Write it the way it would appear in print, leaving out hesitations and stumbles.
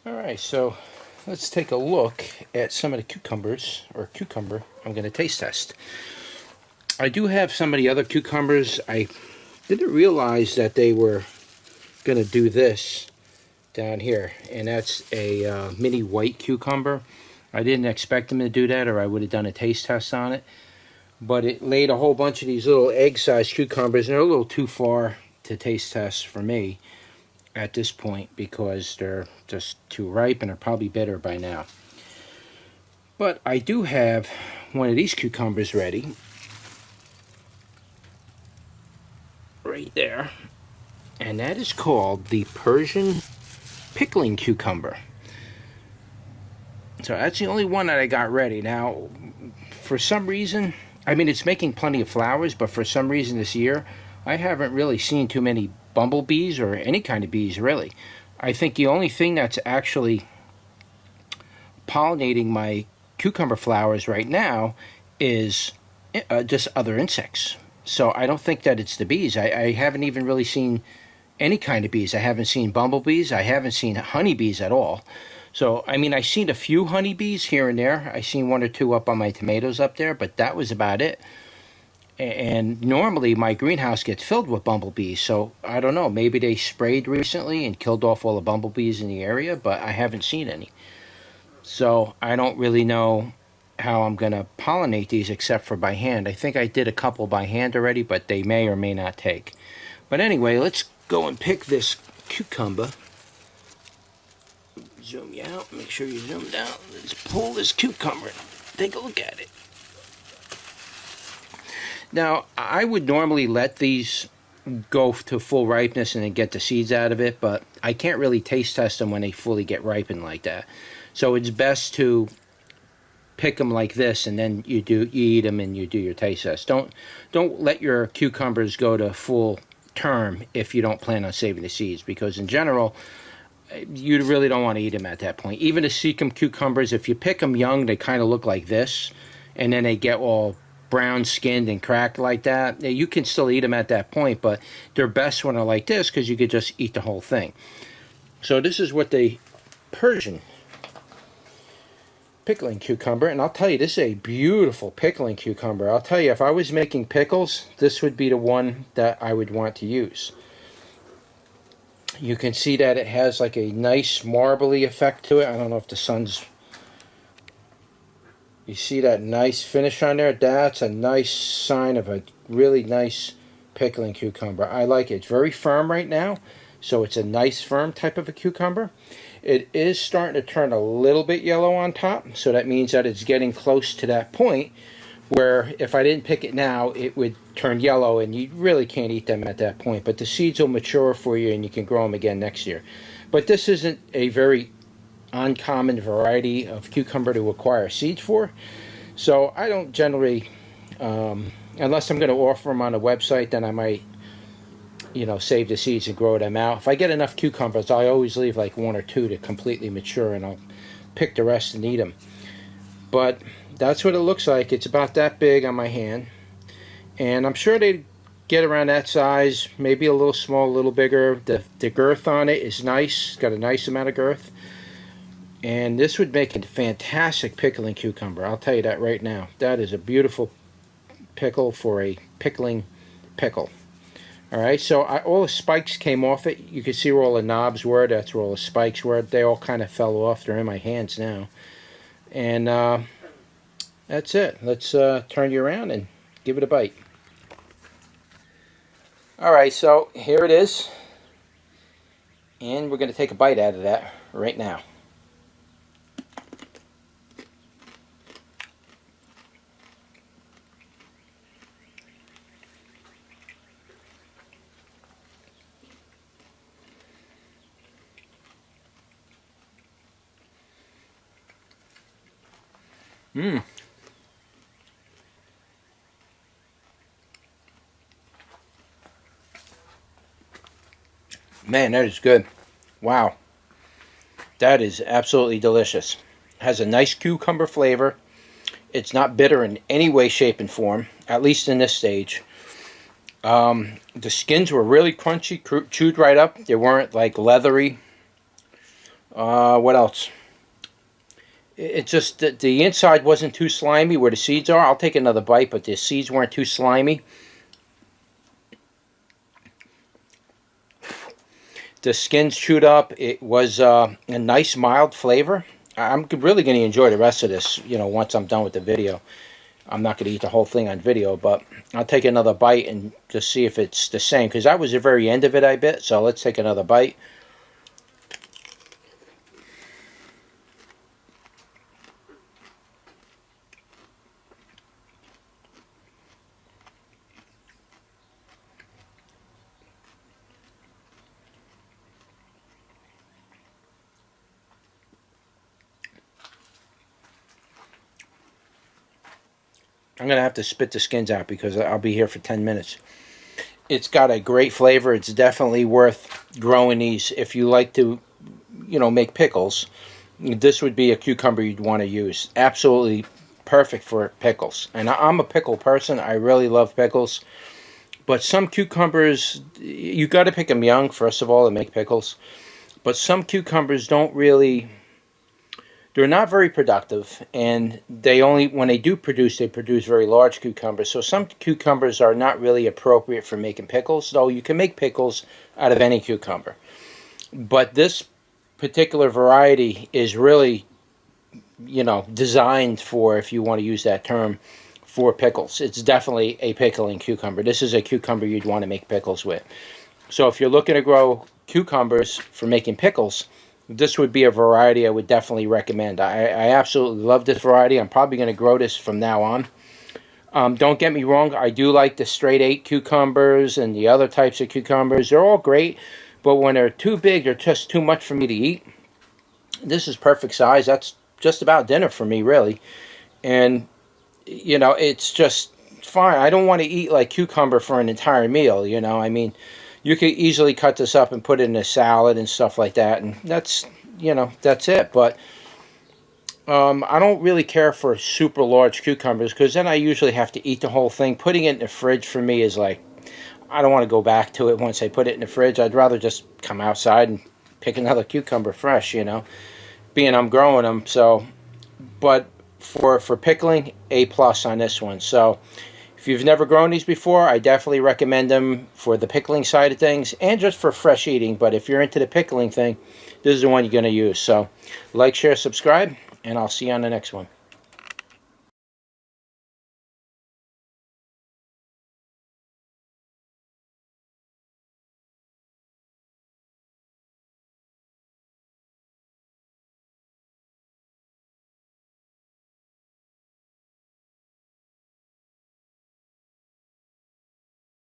Alright, so let's take a look at some of the cucumbers, or cucumber, I'm going to taste test. I do have some of the other cucumbers. I didn't realize that they were going to do this down here, and that's a mini white cucumber. I didn't expect them to do that, or I would have done a taste test on it. But it laid a whole bunch of these little egg-sized cucumbers, and they're a little too far to taste test for me at this point because they're just too ripe and are probably bitter by now. But I do have one of these cucumbers ready. Right there. And that is called the Persian pickling cucumber. So that's the only one that I got ready. Now, for some reason, I mean, it's making plenty of flowers, but for some reason this year, I haven't really seen too many bumblebees or any kind of bees, really. I think the only thing that's actually pollinating my cucumber flowers right now is just other insects. So I don't think that it's the bees. I haven't even really seen any kind of bees. I haven't seen bumblebees. I haven't seen honeybees at all. So, I mean, I've seen a few honeybees here and there. I've seen one or two up on my tomatoes up there, but that was about it. And normally my greenhouse gets filled with bumblebees, so I don't know, maybe they sprayed recently and killed off all the bumblebees in the area, but I haven't seen any. So I don't really know how I'm going to pollinate these except for by hand. I think I did a couple by hand already, but they may or may not take. But anyway, let's go and pick this cucumber. Zoom you out, make sure you zoom down. Let's pull this cucumber, take a look at it. Now, I would normally let these go to full ripeness and then get the seeds out of it, but I can't really taste test them when they fully get ripened like that. So it's best to pick them like this, and then you eat them and you do your taste test. Don't let your cucumbers go to full term if you don't plan on saving the seeds, because in general, you really don't want to eat them at that point. Even the Sikkim cucumbers, if you pick them young, they kind of look like this, and then they get all brown skinned and cracked like that. You can still eat them at that point, but they're best when they're like this because you could just eat the whole thing. So this is what the Persian pickling cucumber, and I'll tell you, this is a beautiful pickling cucumber. I'll tell you, if I was making pickles, this would be the one that I would want to use. You can see that it has like a nice marbly effect to it. I don't know if the sun's... You see that nice finish on there? That's a nice sign of a really nice pickling cucumber. I like it. It's very firm right now, so it's a nice firm type of a cucumber. It is starting to turn a little bit yellow on top, so that means that it's getting close to that point where if I didn't pick it now, it would turn yellow, and you really can't eat them at that point. But the seeds will mature for you, and you can grow them again next year. But this isn't a very uncommon variety of cucumber to acquire seeds for, so I don't generally, unless I'm going to offer them on a website, then I might, save the seeds and grow them out. If I get enough cucumbers, I always leave like one or two to completely mature, and I'll pick the rest and eat them. But that's what it looks like. It's about that big on my hand, and I'm sure they get around that size, maybe a little small, a little bigger. The girth on it is nice. It's got a nice amount of girth. And this would make a fantastic pickling cucumber. I'll tell you that right now. That is a beautiful pickle for a pickling pickle. Alright, so all the spikes came off it. You can see where all the knobs were. That's where all the spikes were. They all kind of fell off. They're in my hands now. And that's it. Let's turn you around and give it a bite. Alright, so here it is. And we're going to take a bite out of that right now. Man, that is good. Wow. That is absolutely delicious. Has a nice cucumber flavor. It's not bitter in any way, shape, and form, at least in this stage. The skins were really crunchy, chewed right up. They weren't like leathery What else? It's just that the inside wasn't too slimy where the seeds are. I'll take another bite, but the seeds weren't too slimy. The skin's chewed up. It was a nice mild flavor. I'm really going to enjoy the rest of this, you know, once I'm done with the video. I'm not going to eat the whole thing on video, but I'll take another bite and just see if it's the same. Because that was the very end of it, I bit. So let's take another bite. I'm going to have to spit the skins out because I'll be here for 10 minutes. It's got a great flavor. It's definitely worth growing these. If you like to, you know, make pickles, this would be a cucumber you'd want to use. Absolutely perfect for pickles. And I'm a pickle person. I really love pickles. But some cucumbers, you got to pick them young, first of all, to make pickles. But some cucumbers don't really... They're not very productive, and they only, when they do produce, they produce very large cucumbers. So some cucumbers are not really appropriate for making pickles, though you can make pickles out of any cucumber. But this particular variety is really, you know, designed for, if you want to use that term, for pickles. It's definitely a pickling cucumber. This is a cucumber you'd want to make pickles with. So if you're looking to grow cucumbers for making pickles, this would be a variety I would definitely recommend. I absolutely love this variety. I'm probably going to grow this from now on. Don't get me wrong. I do like the straight 8 cucumbers and the other types of cucumbers. They're all great. But when they're too big, they're just too much for me to eat. This is perfect size. That's just about dinner for me, really. And, you know, it's just fine. I don't want to eat like cucumber for an entire meal, you know. I mean... You could easily cut this up and put it in a salad and stuff like that, and that's, you know, that's it. But I don't really care for super large cucumbers because then I usually have to eat the whole thing. Putting it in the fridge for me is like, I don't want to go back to it once I put it in the fridge. I'd rather just come outside and pick another cucumber fresh, you know, being I'm growing them. So, but for pickling, A+ on this one. So, if you've never grown these before, I definitely recommend them for the pickling side of things and just for fresh eating. But if you're into the pickling thing, this is the one you're going to use. So like, share, subscribe, and I'll see you on the next one.